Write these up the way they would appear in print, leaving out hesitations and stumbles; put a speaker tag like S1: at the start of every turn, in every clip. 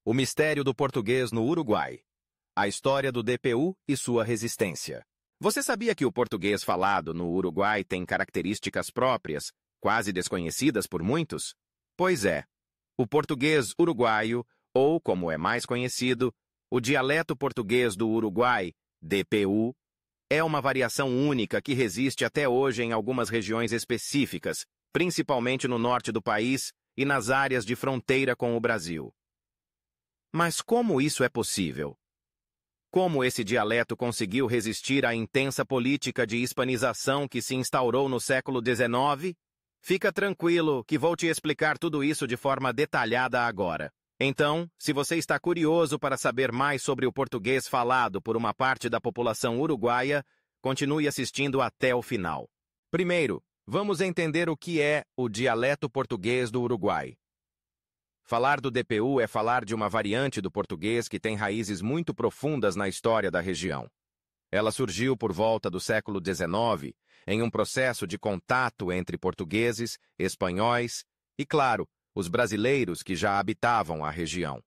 S1: O mistério do português no Uruguai. A história do DPU e sua resistência. Você sabia que o português falado no Uruguai tem características próprias, quase desconhecidas por muitos? Pois é. O português uruguaio, ou como é mais conhecido, o dialeto português do Uruguai, DPU, é uma variação única que resiste até hoje em algumas regiões específicas, principalmente no norte do país e nas áreas de fronteira com o Brasil. Mas como isso é possível? Como esse dialeto conseguiu resistir à intensa política de hispanização que se instaurou no século XIX? Fica tranquilo que vou te explicar tudo isso de forma detalhada agora. Então, se você está curioso para saber mais sobre o português falado por uma parte da população uruguaia, continue assistindo até o final. Primeiro, vamos entender o que é o dialeto português do Uruguai. Falar do DPU é falar de uma variante do português que tem raízes muito profundas na história da região. Ela surgiu por volta do século XIX, em um processo de contato entre portugueses, espanhóis e, claro, os brasileiros que já habitavam a região.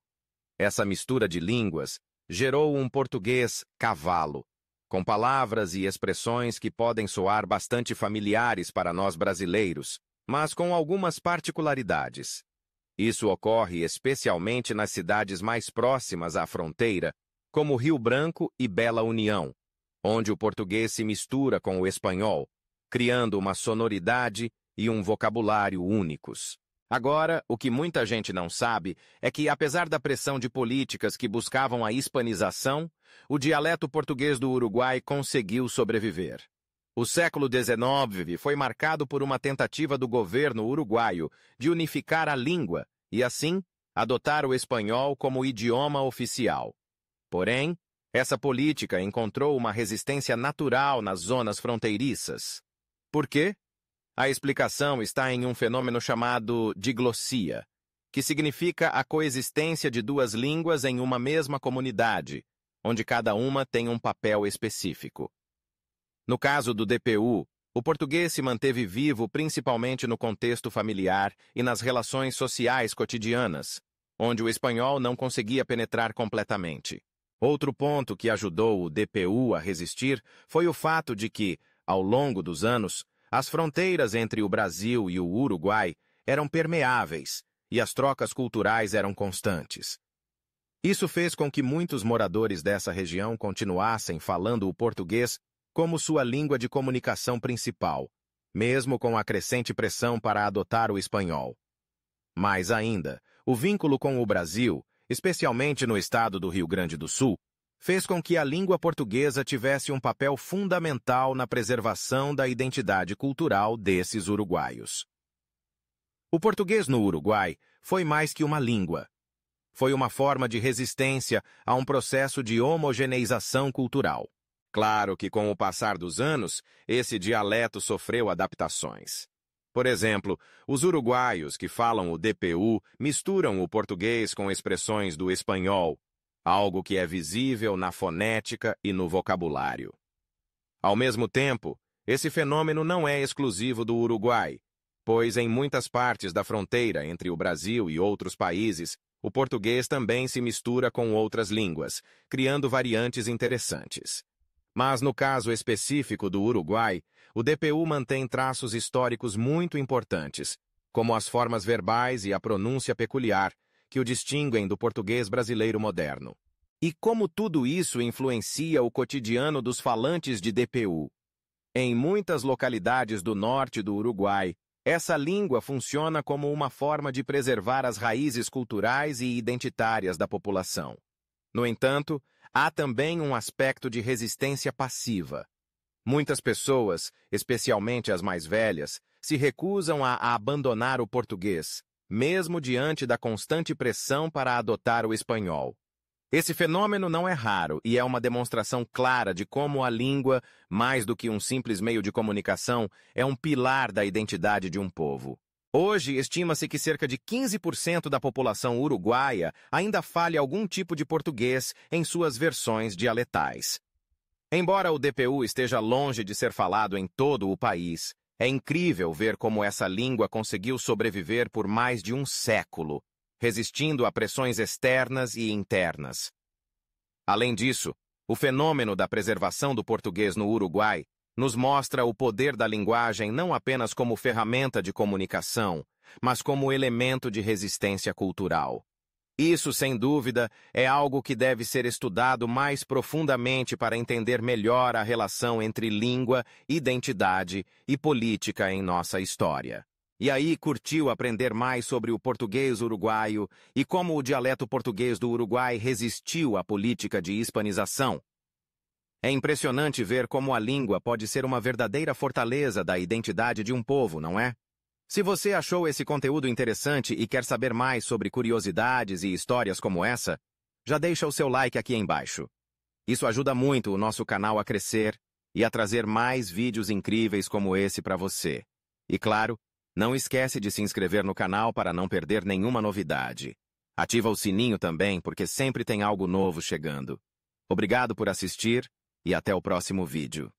S1: Essa mistura de línguas gerou um português cavalo, com palavras e expressões que podem soar bastante familiares para nós brasileiros, mas com algumas particularidades. Isso ocorre especialmente nas cidades mais próximas à fronteira, como Rio Branco e Bela União, onde o português se mistura com o espanhol, criando uma sonoridade e um vocabulário únicos. Agora, o que muita gente não sabe é que, apesar da pressão de políticas que buscavam a hispanização, o dialeto português do Uruguai conseguiu sobreviver. O século XIX foi marcado por uma tentativa do governo uruguaio de unificar a língua e, assim, adotar o espanhol como idioma oficial. Porém, essa política encontrou uma resistência natural nas zonas fronteiriças. Por quê? A explicação está em um fenômeno chamado diglossia, que significa a coexistência de duas línguas em uma mesma comunidade, onde cada uma tem um papel específico. No caso do DPU, o português se manteve vivo principalmente no contexto familiar e nas relações sociais cotidianas, onde o espanhol não conseguia penetrar completamente. Outro ponto que ajudou o DPU a resistir foi o fato de que, ao longo dos anos, as fronteiras entre o Brasil e o Uruguai eram permeáveis e as trocas culturais eram constantes. Isso fez com que muitos moradores dessa região continuassem falando o português como sua língua de comunicação principal, mesmo com a crescente pressão para adotar o espanhol. Mais ainda, o vínculo com o Brasil, especialmente no estado do Rio Grande do Sul, fez com que a língua portuguesa tivesse um papel fundamental na preservação da identidade cultural desses uruguaios. O português no Uruguai foi mais que uma língua. Foi uma forma de resistência a um processo de homogeneização cultural. Claro que, com o passar dos anos, esse dialeto sofreu adaptações. Por exemplo, os uruguaios que falam o DPU misturam o português com expressões do espanhol, algo que é visível na fonética e no vocabulário. Ao mesmo tempo, esse fenômeno não é exclusivo do Uruguai, pois em muitas partes da fronteira entre o Brasil e outros países, o português também se mistura com outras línguas, criando variantes interessantes. Mas no caso específico do Uruguai, o DPU mantém traços históricos muito importantes, como as formas verbais e a pronúncia peculiar, que o distinguem do português brasileiro moderno. E como tudo isso influencia o cotidiano dos falantes de DPU? Em muitas localidades do norte do Uruguai, essa língua funciona como uma forma de preservar as raízes culturais e identitárias da população. No entanto, há também um aspecto de resistência passiva. Muitas pessoas, especialmente as mais velhas, se recusam a abandonar o português, mesmo diante da constante pressão para adotar o espanhol. Esse fenômeno não é raro e é uma demonstração clara de como a língua, mais do que um simples meio de comunicação, é um pilar da identidade de um povo. Hoje, estima-se que cerca de 15% da população uruguaia ainda fale algum tipo de português em suas versões dialetais. Embora o DPU esteja longe de ser falado em todo o país, é incrível ver como essa língua conseguiu sobreviver por mais de um século, resistindo a pressões externas e internas. Além disso, o fenômeno da preservação do português no Uruguai nos mostra o poder da linguagem não apenas como ferramenta de comunicação, mas como elemento de resistência cultural. Isso, sem dúvida, é algo que deve ser estudado mais profundamente para entender melhor a relação entre língua, identidade e política em nossa história. E aí, curtiu aprender mais sobre o português uruguaio e como o dialeto português do Uruguai resistiu à política de hispanização? É impressionante ver como a língua pode ser uma verdadeira fortaleza da identidade de um povo, não é? Se você achou esse conteúdo interessante e quer saber mais sobre curiosidades e histórias como essa, já deixa o seu like aqui embaixo. Isso ajuda muito o nosso canal a crescer e a trazer mais vídeos incríveis como esse para você. E claro, não esquece de se inscrever no canal para não perder nenhuma novidade. Ativa o sininho também, porque sempre tem algo novo chegando. Obrigado por assistir e até o próximo vídeo.